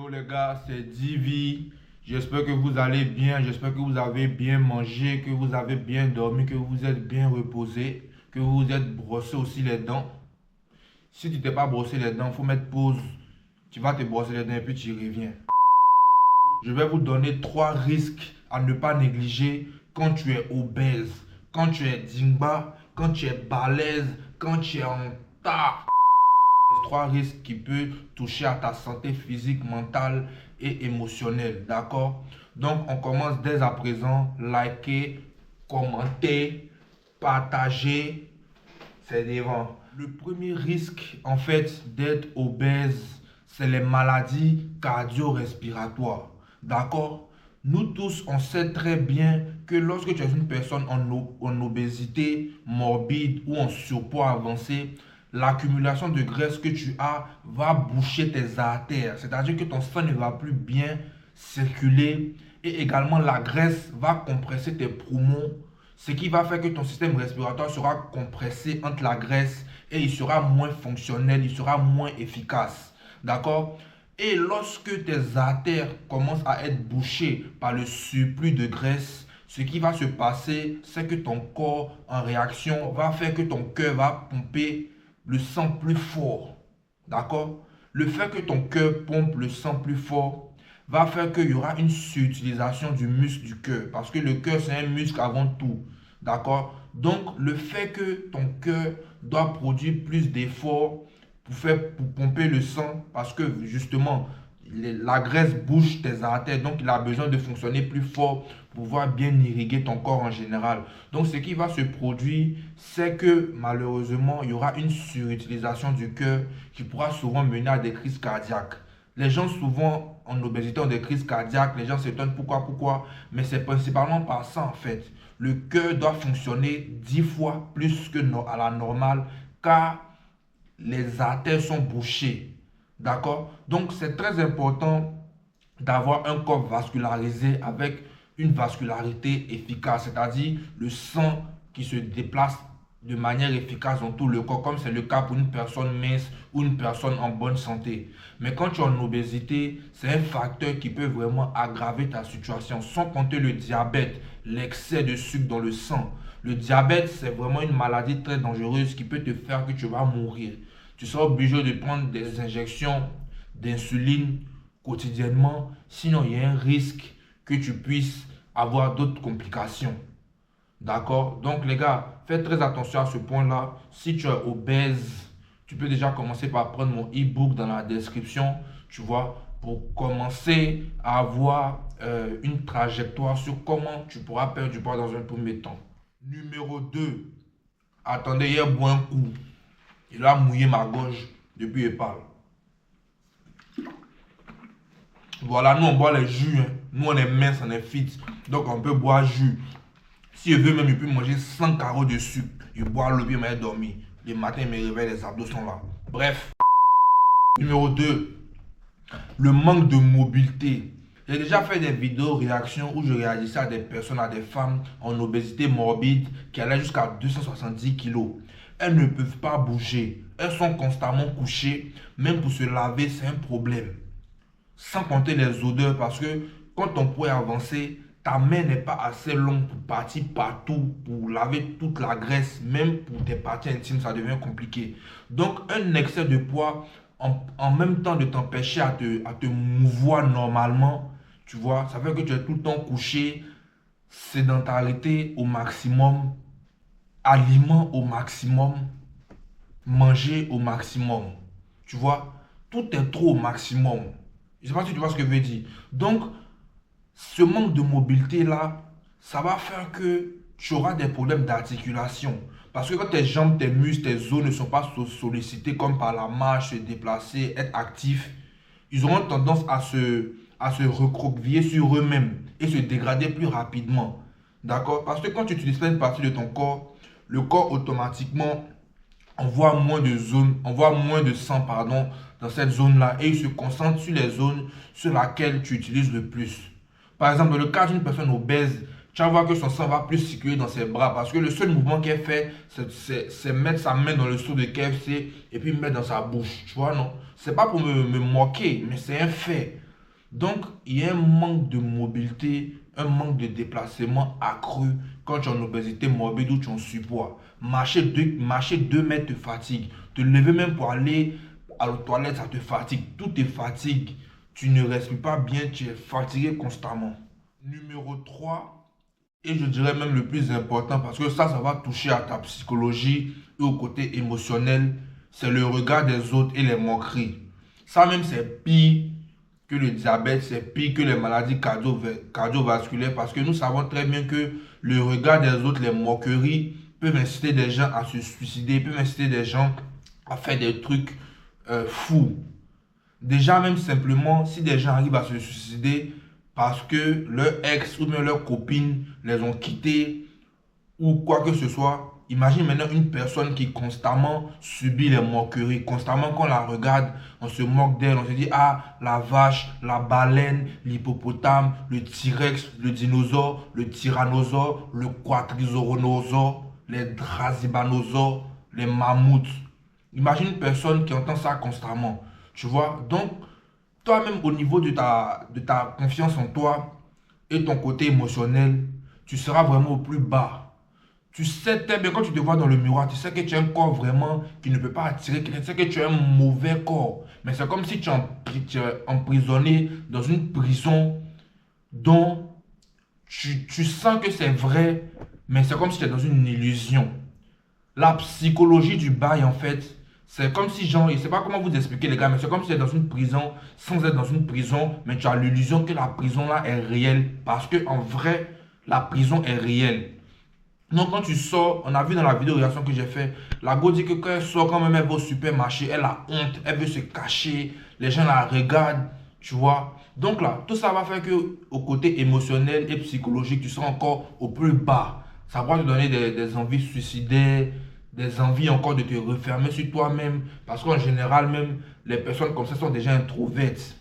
Yo les gars, c'est Divi. J'espère que vous allez bien, j'espère que vous avez bien mangé, que vous avez bien dormi, que vous êtes bien reposé, que vous vous êtes brossé aussi les dents. Si tu t'es pas brossé les dents, il faut mettre pause. Tu vas te brosser les dents et puis tu reviens. Je vais vous donner 3 risques à ne pas négliger quand tu es obèse, quand tu es dingba, quand tu es balèze, quand tu es en tas. 3 risques qui peuvent toucher à ta santé physique, mentale et émotionnelle. D'accord? Donc, on commence dès à présent. Likez, commentez, partagez. C'est devant. Le premier risque, en fait, d'être obèse, c'est les maladies cardio-respiratoires. D'accord? Nous tous, on sait très bien que lorsque tu es une personne en obésité morbide ou en surpoids avancé, l'accumulation de graisse que tu as va boucher tes artères. C'est-à-dire que ton sang ne va plus bien circuler et également la graisse va compresser tes poumons, ce qui va faire que ton système respiratoire sera compressé entre la graisse et il sera moins fonctionnel, il sera moins efficace. D'accord? Et lorsque tes artères commencent à être bouchées par le surplus de graisse, ce qui va se passer, c'est que ton corps, en réaction, va faire que ton cœur va pomper le sang plus fort. D'accord? Le fait que ton cœur pompe le sang plus fort va faire qu'il y aura une surutilisation du muscle du cœur. Parce que le cœur, c'est un muscle avant tout. D'accord? Donc, le fait que ton cœur doit produire plus d'efforts pour pomper le sang, parce que justement, la graisse bouche tes artères, donc il a besoin de fonctionner plus fort pour pouvoir bien irriguer ton corps en général. Donc ce qui va se produire, c'est que malheureusement, il y aura une surutilisation du cœur qui pourra souvent mener à des crises cardiaques. Les gens souvent en obésité ont des crises cardiaques, les gens s'étonnent pourquoi, mais c'est principalement par ça en fait. Le cœur doit fonctionner 10 fois plus que à la normale, car les artères sont bouchées. D'accord? Donc, c'est très important d'avoir un corps vascularisé avec une vascularité efficace, c'est-à-dire le sang qui se déplace de manière efficace dans tout le corps, comme c'est le cas pour une personne mince ou une personne en bonne santé. Mais quand tu es en obésité, c'est un facteur qui peut vraiment aggraver ta situation, sans compter le diabète, l'excès de sucre dans le sang. Le diabète, c'est vraiment une maladie très dangereuse qui peut te faire que tu vas mourir. Tu seras obligé de prendre des injections d'insuline quotidiennement, sinon il y a un risque que tu puisses avoir d'autres complications. D'accord? Donc les gars, faites très attention à ce point-là. Si tu es obèse, tu peux déjà commencer par prendre mon e-book dans la description, tu vois, pour commencer à avoir une trajectoire sur comment tu pourras perdre du poids dans un premier temps. Numéro 2, attendez, hier, bois un coup. Il a mouillé ma gorge depuis qu'il parle. Voilà, nous on boit les jus. Hein. Nous on est mince, on est fit. Donc on peut boire jus. Si je veux même, je peux manger 100 carreaux de sucre. Je bois l'eau, puis je vais dormir. Le matin, je me réveille, les abdos sont là. Bref. Numéro 2. Le manque de mobilité. J'ai déjà fait des vidéos réactions où je réagissais à des personnes, à des femmes en obésité morbide qui allaient jusqu'à 270 kg. Elles ne peuvent pas bouger. Elles sont constamment couchées. Même pour se laver, c'est un problème. Sans compter les odeurs, parce que quand ton poids est avancé, ta main n'est pas assez longue pour partir partout, pour laver toute la graisse. Même pour tes parties intimes, ça devient compliqué. Donc, un excès de poids, en même temps de t'empêcher à te mouvoir normalement, tu vois, ça fait que tu es tout le temps couché, sédentarité au maximum, aliments au maximum, manger au maximum. Tu vois, tout est trop au maximum. Je ne sais pas si tu vois ce que je veux dire. Donc, ce manque de mobilité-là, ça va faire que tu auras des problèmes d'articulation. Parce que quand tes jambes, tes muscles, tes os ne sont pas sollicités comme par la marche, se déplacer, être actifs, ils auront tendance à se recroqueviller sur eux-mêmes et se dégrader plus rapidement. D'accord? Parce que quand tu utilises pas une partie de ton corps, le corps automatiquement envoie moins de sang, pardon, dans cette zone-là et il se concentre sur les zones sur lesquelles tu utilises le plus. Par exemple, dans le cas d'une personne obèse, tu vas voir que son sang va plus circuler dans ses bras parce que le seul mouvement qu'elle fait, c'est mettre sa main dans le seau de KFC et puis mettre dans sa bouche. Tu vois, non? C'est pas pour me moquer, mais c'est un fait. Donc, il y a un manque de mobilité, un manque de déplacement accru quand tu es en obésité morbide ou tu es en surpoids. Marcher 2 mètres te fatigue. Te lever même pour aller à la toilette, ça te fatigue. Tout te fatigue. Tu ne respires pas bien, tu es fatigué constamment. Numéro 3, et je dirais même le plus important, parce que ça va toucher à ta psychologie et au côté émotionnel, c'est le regard des autres et les moqueries. Ça même, c'est pire que le diabète, c'est pire que les maladies cardiovasculaires, parce que nous savons très bien que le regard des autres, les moqueries, peuvent inciter des gens à se suicider, peuvent inciter des gens à faire des trucs fous. Déjà, même simplement, si des gens arrivent à se suicider parce que leur ex ou bien leur copine les ont quittés ou quoi que ce soit, imagine maintenant une personne qui constamment subit les moqueries. Constamment, quand on la regarde, on se moque d'elle. On se dit, ah, la vache, la baleine, l'hippopotame, le T-Rex, le dinosaure, le tyrannosaure, le quadrizoronosaure, les drasibanosaures, les mammouths. Imagine une personne qui entend ça constamment. Tu vois? Donc, toi-même, au niveau de ta confiance en toi et ton côté émotionnel, tu seras vraiment au plus bas. Tu sais très bien, quand tu te vois dans le miroir, tu sais que tu as un corps vraiment qui ne peut pas attirer quelqu'un. Tu sais que tu as un mauvais corps. Mais c'est comme si tu es emprisonné dans une prison dont tu sens que c'est vrai, mais c'est comme si tu es dans une illusion. La psychologie du bail, en fait, c'est comme si, genre, je ne sais pas comment vous expliquer, les gars, mais c'est comme si tu es dans une prison sans être dans une prison, mais tu as l'illusion que la prison là est réelle. Parce que en vrai, la prison est réelle. Donc, quand tu sors, on a vu dans la vidéo réaction que j'ai fait, la go dit que quand elle sort, quand même elle va au supermarché, elle a honte, elle veut se cacher, les gens la regardent, tu vois. Donc là, tout ça va faire que au côté émotionnel et psychologique, tu seras encore au plus bas. Ça va te donner des envies suicidaires, des envies encore de te refermer sur toi-même. Parce qu'en général, même, les personnes comme ça sont déjà introvertes.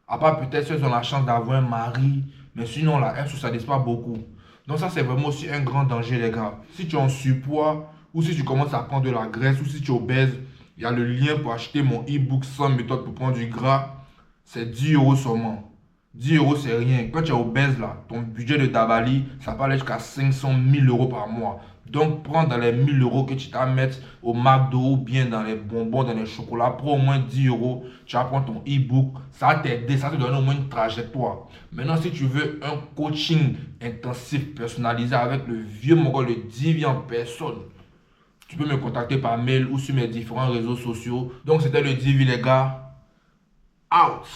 À part peut-être si elles ont la chance d'avoir un mari, mais sinon là, elles ne socialisent pas beaucoup. Donc ça, c'est vraiment aussi un grand danger, les gars. Si tu es en surpoids, ou si tu commences à prendre de la graisse, ou si tu es obèse, il y a le lien pour acheter mon e-book 100 méthodes pour prendre du gras. C'est 10 euros seulement. 10 euros, c'est rien. Quand tu es obèse, là, ton budget de Tabali, ça peut aller jusqu'à 500 000 euros par mois. Donc, prends dans les 1000 euros que tu t'as mettre au McDo ou bien dans les bonbons, dans les chocolats, prends au moins 10 euros. Tu vas prendre ton e-book. Ça va t'aider, ça va te donner au moins une trajectoire. Maintenant, si tu veux un coaching intensif personnalisé avec le vieux mongol, le Divi en personne, tu peux me contacter par mail ou sur mes différents réseaux sociaux. Donc, c'était le Divi, les gars. Out!